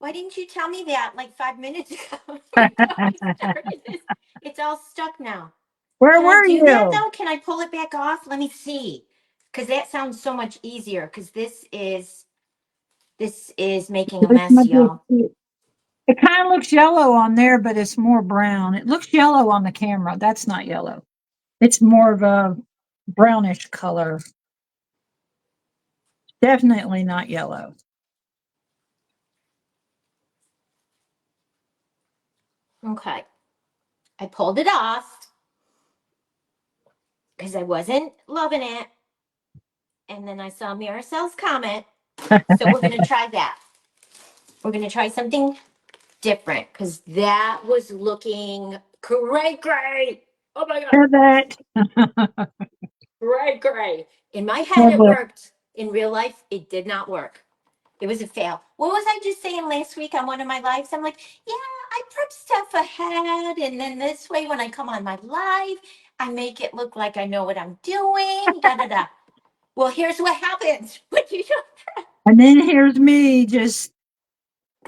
why didn't you tell me that like 5 minutes ago? Before we started this? It's all stuck now. Where Can I were do that you? though? Can I pull it back off? Let me see. Because that sounds so much easier. Because this is making a Here's my mess, y'all. biscuit. It kind of looks yellow on there, but it's more brown. It looks yellow on the camera. That's not yellow. It's more of a brownish color. Definitely not yellow. Okay. I pulled it off because I wasn't loving it. And then I saw Maricel's comment. So we're going to try that. We're going to try something different because that was looking great, great. Oh my God. Hear that? Great, great. In my head, Well, it look, worked. In real life, it did not work. It was a fail. What was I just saying last week on one of my lives? I'm like, yeah, I prep stuff ahead. And then this way, when I come on my live, I make it look like I know what I'm doing. Da da da. Well, here's what happens. What you do, and then here's me just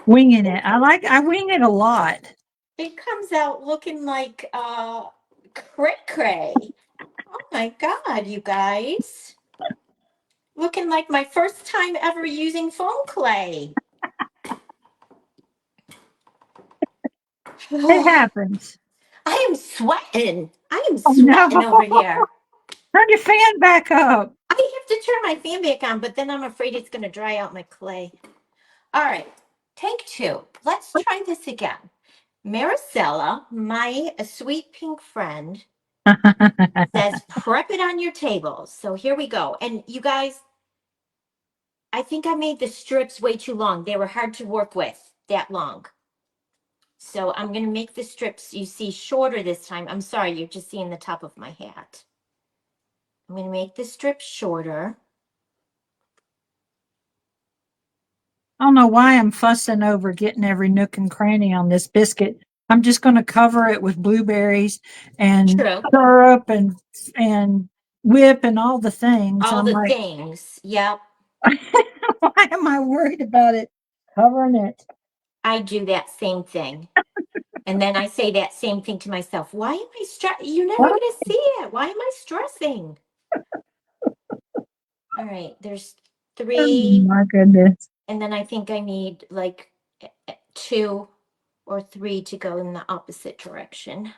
winging it. I wing it a lot. it comes out looking like cray cray. Oh my God, you guys. Looking like my first time ever using foam clay. It I happens. am sweating. I am Oh no. sweating over here. Turn your fan back up. I have to turn my fan back on, but then I'm afraid it's going to dry out my clay. All right, take two. Let's try this again. Maricela, my sweet pink friend, says prep it on your table. So here we go. And you guys, I think I made the strips way too long. They were hard to work with that long. So I'm going to make the strips you see shorter this time. I'm sorry, you're just seeing the top of my hat. I'm going to make the strips shorter. I don't know why I'm fussing over getting every nook and cranny on this biscuit. I'm just going to cover it with blueberries and True. syrup and whip and all the things. All I'm the like, things. Yep. why am I worried about it covering it? I do that same thing. And then I say that same thing to myself. Why am I stressing? You're never What? going to see it. Why am I stressing? All right, there's Oh 3. my goodness. And then I think I need like 2 or 3 to go in the opposite direction.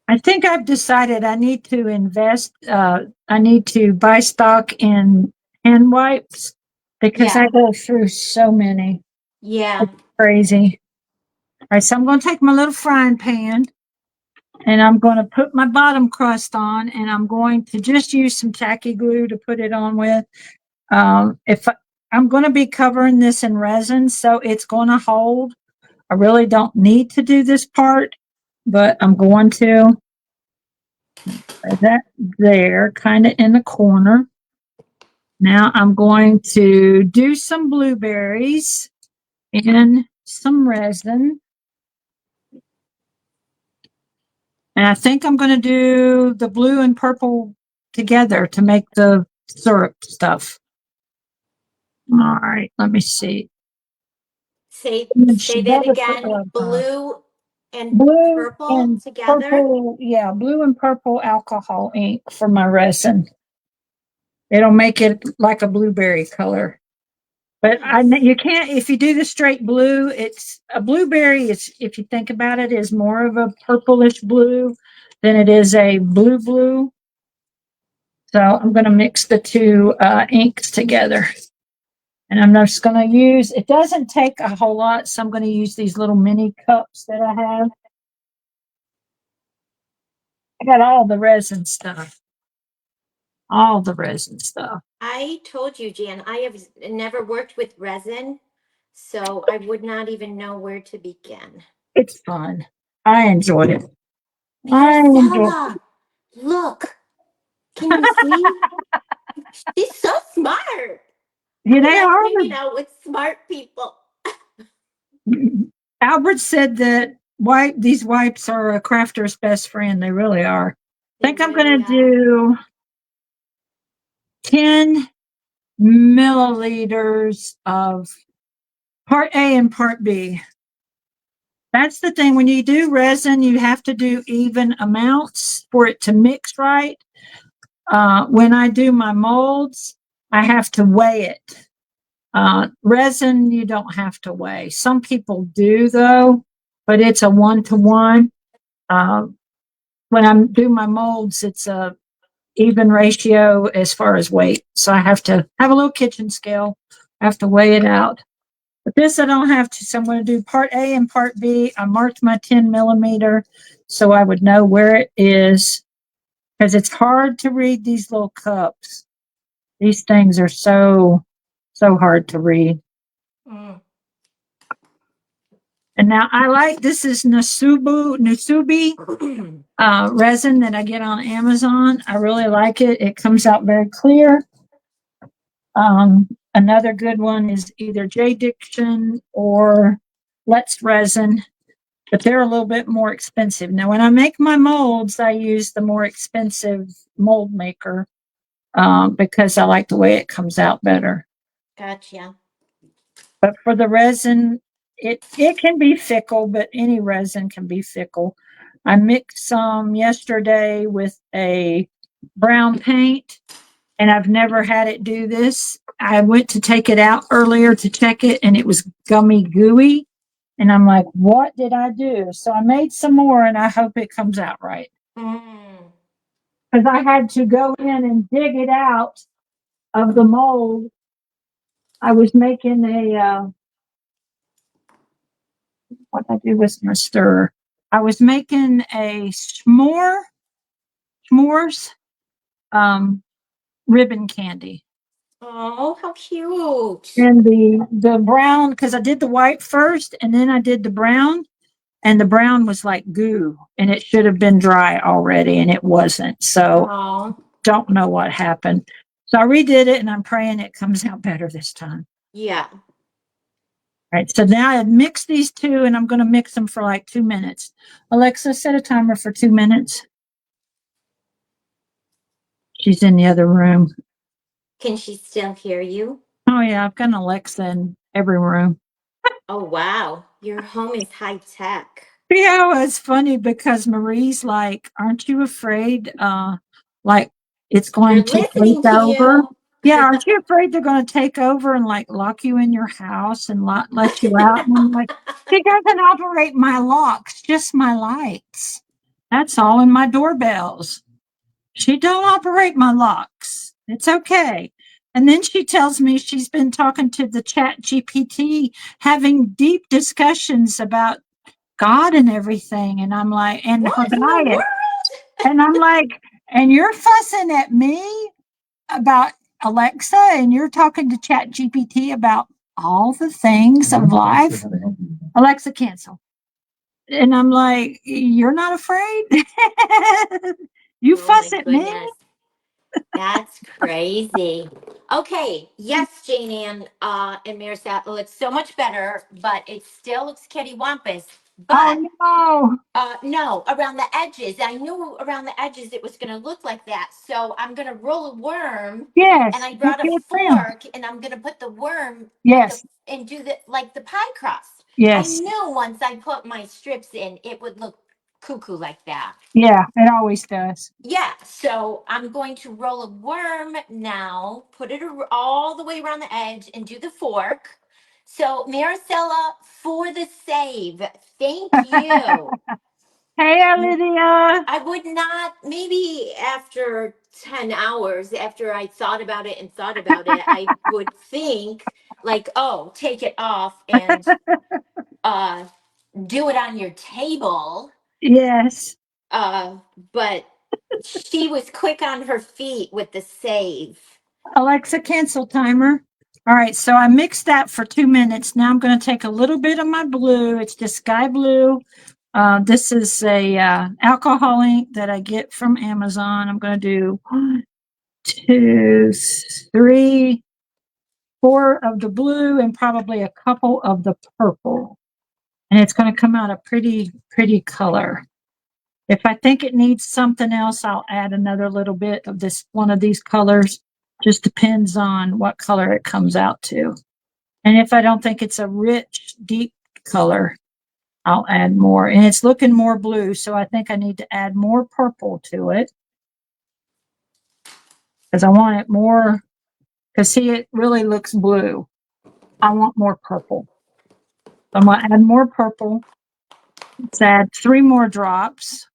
I think I've decided I need to invest, I need to buy stock in hand wipes because I Yeah. go through so many. Yeah. It's crazy. All right, so I'm going to take my little frying pan and I'm going to put my bottom crust on and I'm going to just use some tacky glue to put it on with. If I'm going to be covering this in resin, so it's going to hold. I really don't need to do this part, but I'm going to. That there, kind of in the corner. Now I'm going to do some blueberries in some resin. And I think I'm going to do the blue and purple together to make the syrup stuff. All right, let me see. Say that again. Blue and Blue purple and together. purple, yeah, blue and purple alcohol ink for my resin. It'll make it like a blueberry color. But Nice. you can't, if you do the straight blue, it's a blueberry. It's, if you think about it, is more of a purplish blue than it is a blue blue. So I'm going to mix the two inks together. And I'm just going to use, it doesn't take a whole lot. So I'm going to use these little mini cups that I have. I got all the resin stuff. All the resin stuff. I told you, Jan, I have never worked with resin, so I would not even know where to begin. It's fun. I enjoy it. I enjoy Marcella, look. Can you see? She's so smart. Yeah, I they like are. hanging out with smart people. Albert said that these wipes are a crafter's best friend. They really are. I They think I'm going really to are. do 10 milliliters of part A and part B. That's the thing. When you do resin, you have to do even amounts for it to mix right. When I do my molds, I have to weigh it. Resin, you don't have to weigh. Some people do, though, but it's a 1-to-1. When I'm doing my molds, it's a even ratio as far as weight. So I have to have a little kitchen scale. I have to weigh it out. But this I don't have to. So I'm going to do part A and part B. I marked my 10 millimeter so I would know where it is because it's hard to read these little cups. These things are so hard to read. Mm. And now I like, this is Nasubi resin that I get on Amazon. I really like it. It comes out very clear. Another good one is either J Diction or Let's Resin, but they're a little bit more expensive. Now, when I make my molds, I use the more expensive mold maker because I like the way it comes out better. Gotcha. But for the resin, it can be fickle, but any resin can be fickle. I mixed some yesterday with a brown paint, and I've never had it do this. I went to take it out earlier to check it, and it was gummy gooey. And I'm like, what did I do? So I made some more, and I hope it comes out right. Mm. Because I had to go in and dig it out of the mold. I was making what I do with my stir. I was making a s'mores um, ribbon candy. Oh, how cute. And the brown, because I did the white first and then I did the brown, and the brown was like goo and it should have been dry already and it wasn't. So Oh, don't know what happened. So I redid it and I'm praying it comes out better this time. yeah. All right, so now I mix these two and I'm going to mix them for like 2 minutes. Alexa, set a timer for 2 minutes. She's in the other room. Can she still hear you? Oh, yeah, I've got an Alexa in every room. Oh, wow. Your home is high tech. Yeah, it's funny because Marie's like, "Aren't you afraid, like it's They're going to take listening to over?" you. Yeah, aren't you afraid they're going to take over and like lock you in your house and let you out? And I'm like, she doesn't operate my locks, just my lights. That's all, in my doorbells. She don't operate my locks. It's okay. And then she tells me she's been talking to the chat GPT, having deep discussions about God and everything. And I'm like, and her What in the diet. world? And I'm like, and you're fussing at me about Alexa and you're talking to Chat GPT about all the things of life. Alexa, cancel. And I'm like, you're not afraid? You Oh my fuss at me? goodness. That's crazy. Okay, yes, Jane Ann and Marissa, oh, it's so much better, but it still looks kittywampus. Oh But no. no, around the edges. I knew around the edges it was going to look like that. So I'm going to roll a worm, and Yes. I Good, brought a good for him. fork, and I'm going to put the worm with the Yes. and do the like the pie crust. I Yes. knew once I put my strips in, it would look cuckoo like that. Yeah, it always does. Yeah, so I'm going to roll a worm now, put it all the way around the edge, and do the fork. So, Maricela, for the save, thank you. Hey, Lydia. I would not, maybe after 10 hours, after I thought about it and thought about it, I would think, like, oh, take it off and uh, do it on your table. Yes. Uh, but she was quick on her feet with the save. Alexa, cancel timer. All right, so I mixed that for 2 minutes. Now I'm going to take a little bit of my blue. It's just sky blue. This is a alcohol ink that I get from Amazon. I'm going to do 1, 2, 3, 4 of the blue and probably a couple of the purple. And it's going to come out a pretty, pretty color. If I think it needs something else, I'll add another little bit of this one of these colors. Just depends on what color it comes out to. And if I don't think it's a rich, deep color, I'll add more. And it's looking more blue, so I think I need to add more purple to it because I want it more. Because see, it really looks blue. I want more purple. So I'm going to add more purple. Let's add 3 more drops.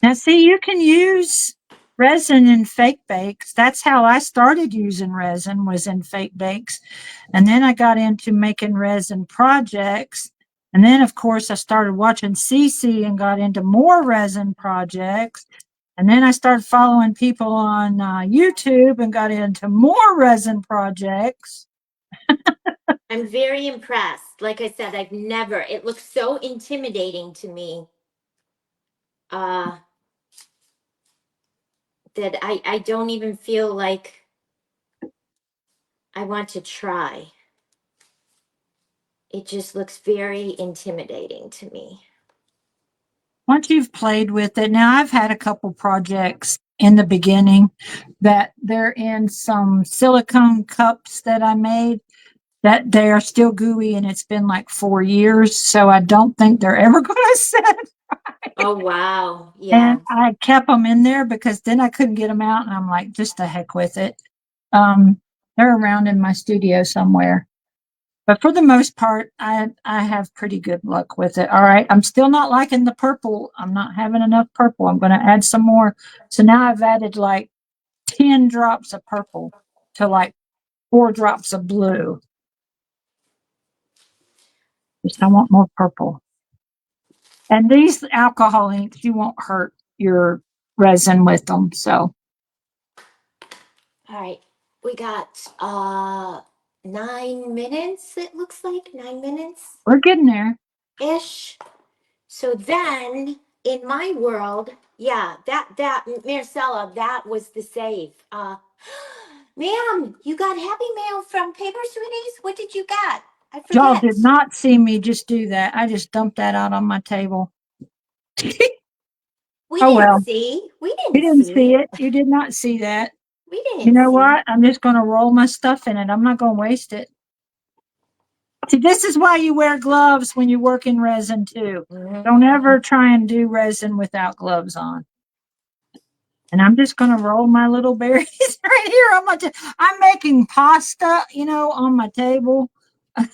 Now, see, you can use resin in fake bakes. That's how I started using resin, was in fake bakes. And then I got into making resin projects. And then, of course, I started watching Cece and got into more resin projects. And then I started following people on YouTube and got into more resin projects. I'm very impressed. Like I said, I've never, it looks so intimidating to me. Uh, that I don't even feel like I want to try. It just looks very intimidating to me. Once you've played with it, now I've had a couple projects in the beginning that they're in some silicone cups that I made that they are still gooey and it's been like 4 years. So I don't think they're ever going to set. Oh, wow. And Yeah. I kept them in there because then I couldn't get them out. And I'm like, just the heck with it. They're around in my studio somewhere. But for the most part, I have pretty good luck with it. All right. I'm still not liking the purple. I'm not having enough purple. I'm going to add some more. So now I've added like 10 drops of purple to like 4 drops of blue. Just I want more purple. And these alcohol inks, you won't hurt your resin with them. So All right. We got 9 minutes, it looks like 9 minutes we're getting there. ish. So then in my world, yeah, that Marcella, that was the save. Ma'am, you got happy mail from Paper Sweeties? What did you get? I Y'all did forget. not see me just do that. I just dumped that out on my table. We Oh didn't well. see. We You didn't didn't see. see it. You did not see that. We didn't You know see. what? I'm just going to roll my stuff in it. I'm not going to waste it. See, this is why you wear gloves when you work in resin too. Don't ever try and do resin without gloves on. And I'm just going to roll my little berries right here on my I'm making pasta, on my table. All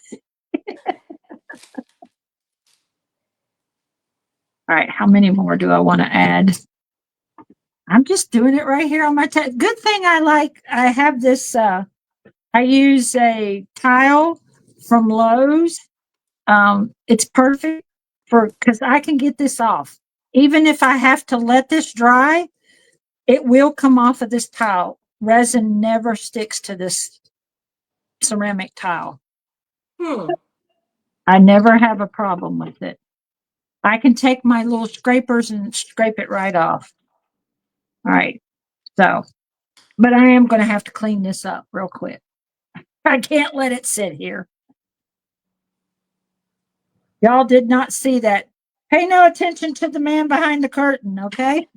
right, how many more do I want to add? I'm just doing it right here on my table. Good thing I have this, I use a tile from Lowe's. It's perfect because I can get this off. Even if I have to let this dry, it will come off of this tile. Resin never sticks to this ceramic tile. I never have a problem with it. I can take my little scrapers and scrape it right off. All right. So, but I am going to have to clean this up real quick. I can't let it sit here. Y'all did not see that. Pay no attention to the man behind the curtain, okay?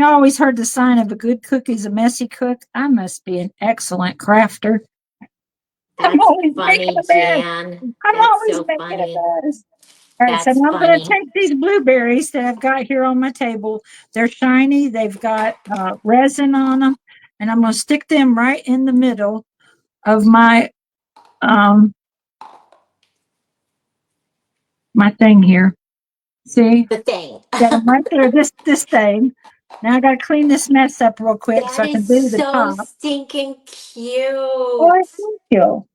Always heard the sign of a good cook is a messy cook. I must be an excellent crafter. I'm That's always making funny, a mess. Jan. I'm That's always so making a funny. mess. All right, so That's now I'm going to funny. take these blueberries that I've got here on my table. They're shiny. They've got resin on them, and I'm going to stick them right in the middle of my thing here. See, The thing. got them right there. This thing. Now I got to clean this mess up real quick so That I can is do the so top. stinking Oh, cute. thank you.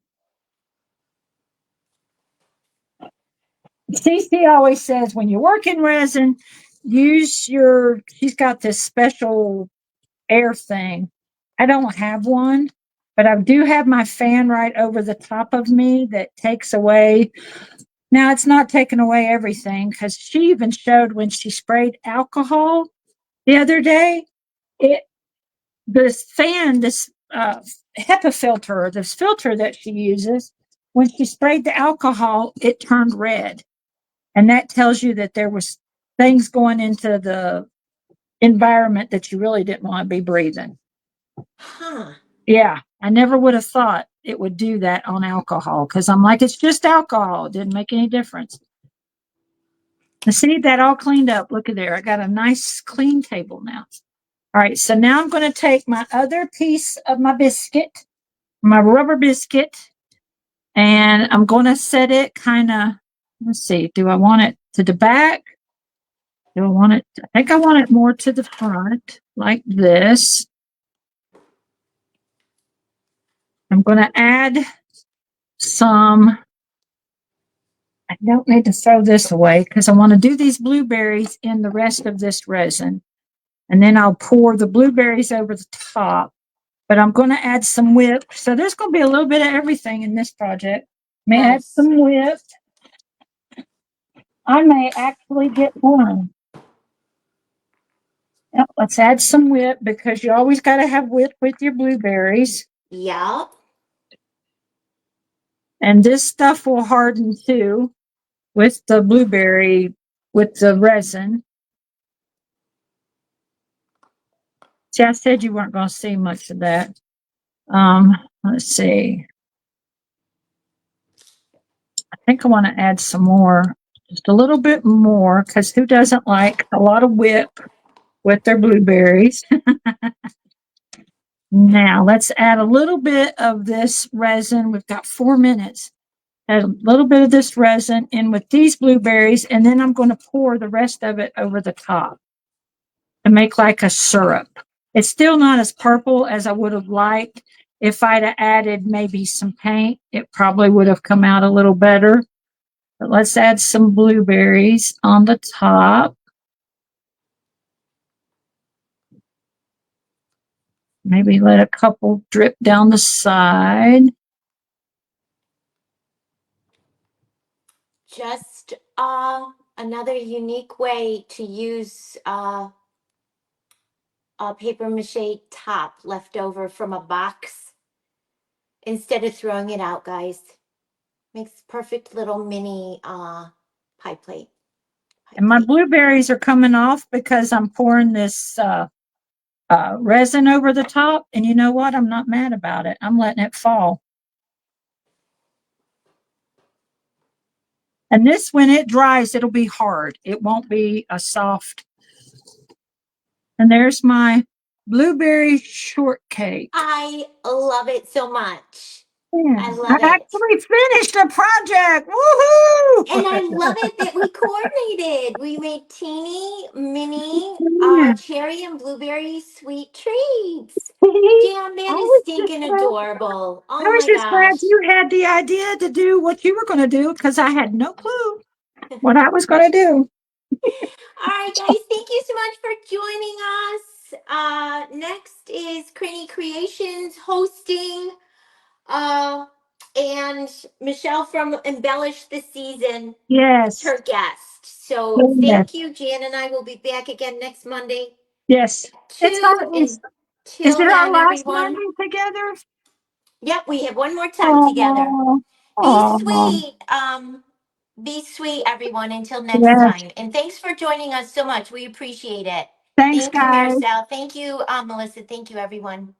Cece always says when you work in resin, she's got this special air thing. I don't have one, but I do have my fan right over the top of me that takes away. Now it's not taking away everything because she even showed when she sprayed alcohol the other day. It this fan, this HEPA filter, this filter that she uses, when she sprayed the alcohol, it turned red. And that tells you that there was things going into the environment that you really didn't want to be breathing. Huh. Yeah, I never would have thought it would do that on alcohol because I'm like, it's just alcohol. It didn't make any difference. I see that all cleaned up. Look at there. I got a nice clean table now. All right, so now I'm going to take my other piece of my biscuit, my rubber biscuit, and I'm going to set it kind of, let's see, do I want it to the back? Do I want it? I think I want it more to the front, like this. I'm going to add some. I don't need to throw this away because I want to do these blueberries in the rest of this resin. And then I'll pour the blueberries over the top. But I'm going to add some whip. So there's going to be a little bit of everything in this project. May add Yes. some whip. I may actually get one. Yep, let's add some whip because you always got to have whip with your blueberries. Yep. And this stuff will harden too with the blueberry, with the resin. See, I said you weren't going to see much of that. Let's see. I think I want to add some more, just a little bit more, because who doesn't like a lot of whip with their blueberries? Now let's add a little bit of this resin. We've got 4 minutes. Add a little bit of this resin in with these blueberries, and then I'm going to pour the rest of it over the top to make like a syrup. It's still not as purple as I would have liked. If I'd have added maybe some paint, it probably would have come out a little better. But let's add some blueberries on the top. Maybe let a couple drip down the side. Just another unique way to use a paper mache top left over from a box instead of throwing it out, guys. Makes perfect little mini pie plate. And my blueberries are coming off because I'm pouring this resin over the top. And you know what? I'm not mad about it. I'm letting it fall. And this, when it dries, it'll be hard. It won't be a soft. And there's my blueberry shortcake. I love it so much. Yeah, I I love it. actually finished a project. Woohoo! And I love it that we coordinated. We made teeny mini Yeah. cherry and blueberry sweet treats. See? Damn, I that is was just stinking glad, adorable. I Oh was my just glad gosh. you had the idea to do what you were going to do because I had no clue what I was going to do. All right, guys, thank you so much for joining us. Next is Cranny Creations hosting. Uh, and Michelle from Embellish the Season is Yes. her guest. So Yes. thank you. Jan and I will be back again next Monday Yes. at 2. Is Until it our then, last everyone. Monday together? Yep, we have one more time together. Oh, Be oh, sweet. Be sweet, everyone, until next yes. time. And thanks for joining us so much. We appreciate it. Thanks, Thank you, guys. Maricel. Thank you, Melissa. Thank you, everyone.